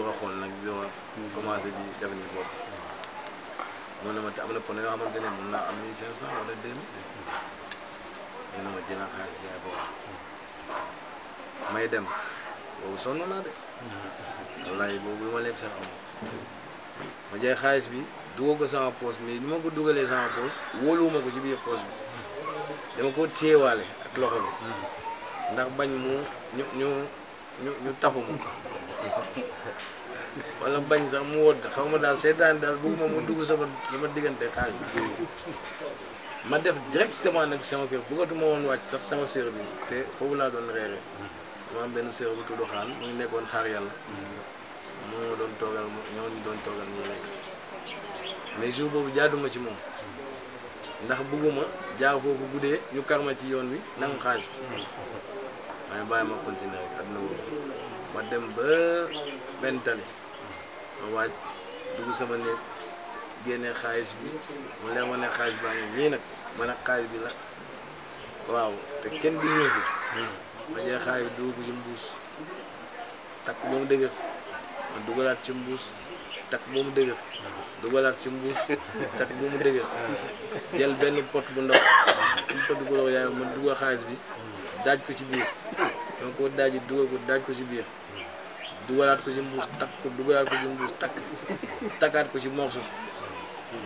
doog a xool nag doog a commencé di def ni boobu mu ne ma te am na pneu yoo xamante ne mën naa am 1500 wala 2000 mu ne ma jëlal xaalis bi yaay boobu may dem boobu sonn naa de wallaay boobu lu ma lekk sax am ma jël xaalis bi dugal ko sama poche mais ni ma ko dugalee sama poche wóoluwuma ko ci biir poche bi dama ko téyewaale ak loxo bi ndax bañ mu ñu tafu ma wala bañ sax mu wodd xaw ma daal seetaan daal bëgguma mu dugg sama diggante xaalis bi ma def directement nag sama kër bëggatuma woon wàcc sax sama sœur bi te foofu laa doon reere ma am benn sœur bu tudd Xaan mu ngi nekkoon xaar yàlla moo doon toogal ñoo doon toogal ñu lekk mais jour boobu jaaduma ci moom ndax bëgguma jaar foofu guddee ñu karma ci yoon wi nangu xaalis bi waaye bàyyi ma continuer rek àdduna boobu ma dem ba benn tali ma waaj dugg sama néeg génnee xaalis bi mu leer ma ne xaalis baa ngi nii nag man ak xaalis bi la waaw te kenn gis ma fi ma jël xaalis bi dugg ko ci mbuus takk ba mu dëgër ma dugalaat ci mbuus takk ba mu dëgër dugalaat ci mbuus takk ba mu dëgër jël benn pot bu ndox une pot bu ndox yaay ma dugal xaalis bi daaj ko ci biir dama ko daaji dugal ko daaj ko ci biir dugalaat ko ci mbuus takk ko dugalaat ko ci mbuus takkaat ko ci morceau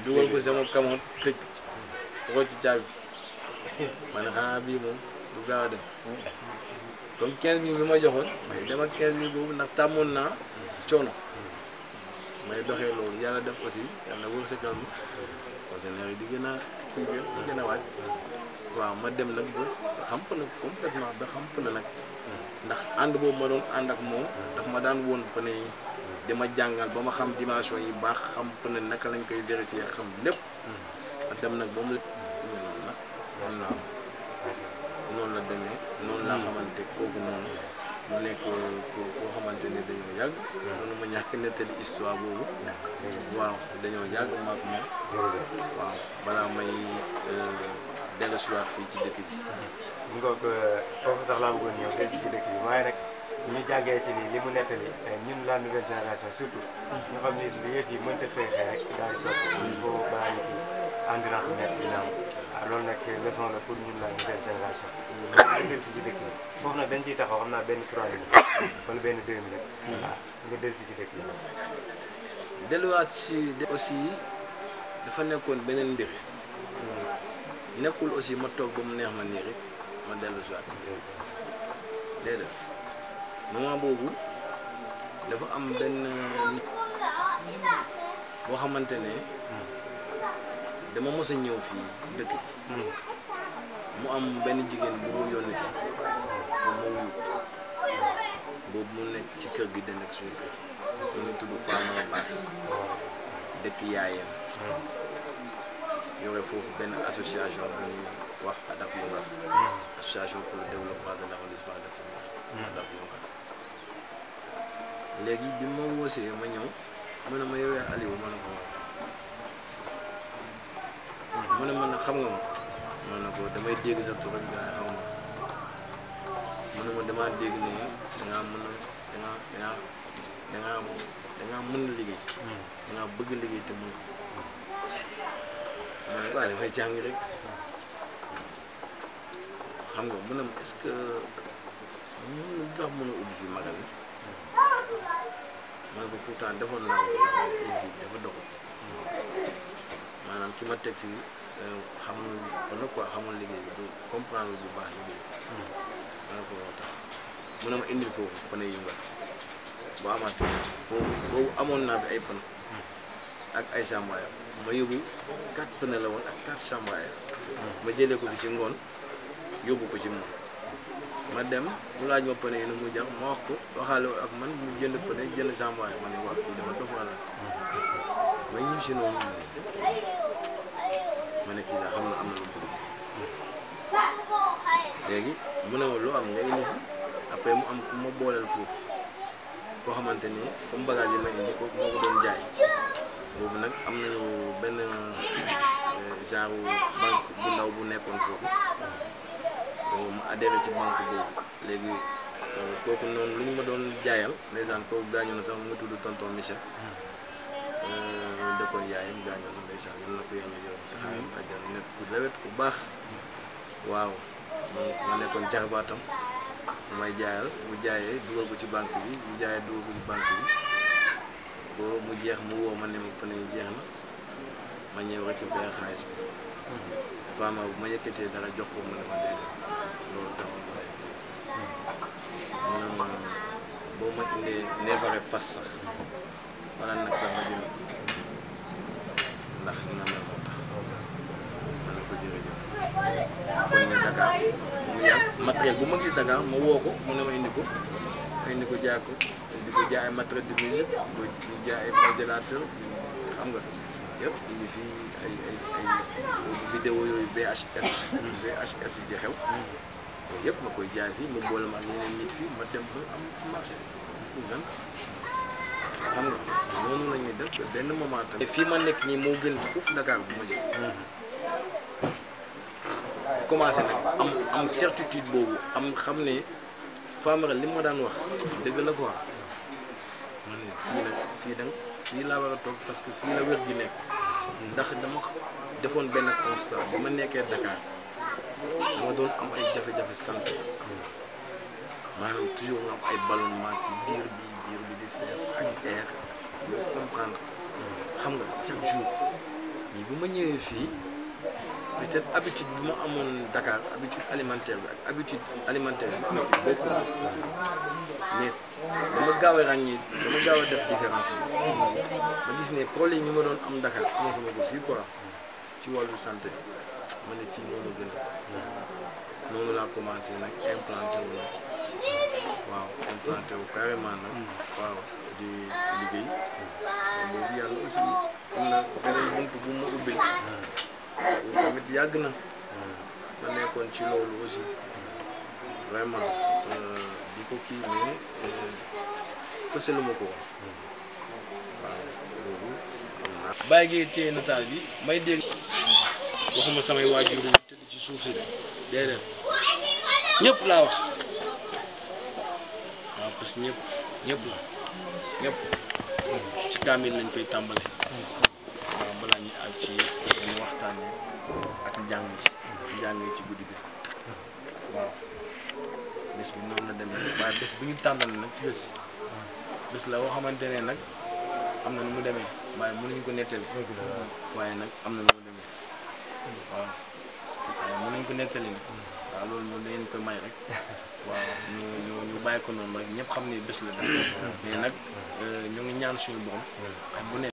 dugal ko sama kamoot tëj ko ci caabi ma ne xanaa bii moom du gaaw a dem comme 15 000 bi ma joxoon may dem ak 15 000 boobu ndax tàmmoon naa coono may doxee loolu yàlla def aussi yàlla wërsëgal ma conteneur yi di gën a kii di gën a waaj waaw ma dem nag ba xamp na complètement ba xamp na nag ndax ànd boobu ma doon ànd ak moom daf ma daan woon pneu yi dama jàngal ba ma xam dimension yi baax xam pneu naka lañ koy vérifier xam lépp ma dem nag ba mu noonu nag xam naa noonu la demee noonu laa xamante kooku noonu mu nekk koo xamante ne dañoo yàgg noonu ma ñàkk nettali histoire boobu waaw dañoo yàgg maak moom waaw balaa may dellusiwaat fii ci dëkk bi mu ngoog foofu sax laa bëggoon ñëw dellusi ci dëkk bi waaye nag ñu jàngee ci li mu nettali ñun la nouvelle génération surtout ñu xam ni li yëf yi mënta xëy rek daal di sotti il faut bàyyi ci endurance bi nekk dina am loolu nag leçon la pour ñun la nouvelle génération nga dellusi ci dëkk bi foofu nag dañ ciy taxaw xam naa benn 3 minutes wala benn 2 minutes waaw nga dellusi ci dëkk bi delluwaat si aussi dafa nekkoon beneen mbir nekkul aussi ma toog ba mu neex ma nii rek ma dellu si waat déedéet moment boobu dafa am benn nit boo xamante ne dama mos a ñëw fii ci dëkk bi mu am benn jigéen bu mu yónni si pour ma wuyu boobu mu nekk ci kër gi den ak suñu kër mu ngi tudd Famara Bass dëkk yaayam yore foofu benn association bu ñuy wax Adaf Yoga association pour le développement de l'arrondissement de Fimela Adaf Yoga léegi bi ma woosee ma ñëw mu ne ma yow yaa Aliou ma ne ko mu ne ma nag xam nga ma ne ko damay dégg sa tur rek waaye xam nga mu ne ma damaa dégg ne dangaa mën a dangaa mën a liggéey dangaa bëgg liggéey te mën ko ma ne ko dafay jàng rek xam nga mu ne ma est-ce que ñu dox mën a ubbi fii magasin ma ne ko pourtant defoon naa ko sax waaye fii dafa doxul maanaam ki ma teg fii xamul wala quoi xamul liggéey bi du comprendre bu baax liggéey ma ne ko moo tax mu ne ma indil foofu pneu yu nga boo amaatee foofu boobu amoon naa fi ay pneu ak ay chamboyeur ma yóbbu 4 pneu la woon ak 4 chamboyeur ma jëlee ko fi ci ngoon yóbbu ko ci moom ma dem mu laaj ma pneu yi nu mu jax ma wax ko waxaale ak man mu jënd pneu jënd chamboyeur ma ne wax kii dafa dox wala ma ñib si noonu ma ne kii daal xam na am na lu bëgg léegi mu ne ma loo am nga indi fi après mu am ku ma booleel foofu koo xamante ni comme bagage yi ma indi kooku moo ko doon jaay boobu nag am nañu benn genre banque bu ndaw bu nekkoon foofu ma adhéré ci banque boobu léegi kooku noonu lu ñu ma doon jaayal ndeysaan kooku gaañu na sax mu tudd tonton Michel dëkkoon yaayam gaañu na ndeysaan yal na ko yàlla yow taxaayam àjjana nekk ku lewet ku baax waaw donc ma nekkoon jarbaatam bu may jaayal bu jaayee dugal ko ci banque bi bu jaayee dugal ko ci banque bi boo mu jeex mu woo ma ne ma pneu yi jeex na ma ñëw récupérer xaalis bi vraiment bu ma yëkkatee dara jox ko mu ne ma déedéet loolu taxul ma lay mu ne ma boo ma indee neefare fas sax wala nag sax ma jënd ndax dina mel moo tax ma ne ko jërëjëf kon ne Dakar mu yàgg matériel bu ma gis Dakar ma woo ko mu ne ma indi ko jaay ko di ko jaay matériel de musique di jaay ay congélateur xam nga yëpp indi fii ay vidéo yooyu VHS yi di xew yooyu yëpp ma koy jaay fii ma boole ma ak yeneen nit fii ma dem ba am marché pour gan xam nga noonu la ñuy def benn moment tamit fii ma nekk nii moo gën foofu Dakar bu ma jël commencé nag am certitude boobu am xam ne Famara li ma daan wax dëgg la quoi ma ne fii laa war a toog parce que fii la wér gi nekk ndax dama defoon benn constat bi ma nekkee Dakar dama doon am ay jafe-jafe santé maanaam toujours nga am ay ballonnement ci biir bi di fees ak air yow comprendre xam nga chaque jour mais bu ma ñëwee fii peut-être habitude bi ma amoon Dakar habitude alimentaire bi ak habitude alimentaire bi ma am fii bokkul mais dama gaaw a ràññee dama gaaw a def différence bi ma gis ne problème yi ma doon am Dakar amatuma ko fii quoi ci wàllu santé ma ne fii moo ma gën a noonu laa commencé nag implanté wu nag waaw implanté wu carrément nag waaw di liggéey boobu yàlla aussi am na beneen bunt bu ma ubbil tamit yàgg na ma nekkoon ci loolu aussi vraiment di ko kii mais fësalu ma ko woon waaw loolu am na. bàyyi gi téye nataal bi may dégg waxuma samay waajur yi tëdd ci suuf si de déedéet ñëpp laa wax waaw parce que ñëpp ci kaamil lañ koy tàmbale waaw balaa ñuy àgg ci yenn waxtaanee ak njàng yi ci guddi bi waaw bés bi noonu la demee waaye bés bu ñu tànnal nag ci bés la woo xamante ne nag am na nu mu demee waaye mënuñ ko nettali waaye nag am na nu mu demee waaw waaye mënuñ ko nettali nag waaw loolu moom da ngeen ko may rek waaw ñu bàyyi ko noonu rek ñëpp xam ne bés la daal mais nag ñu ngi ñaan suñu borom ak bu ne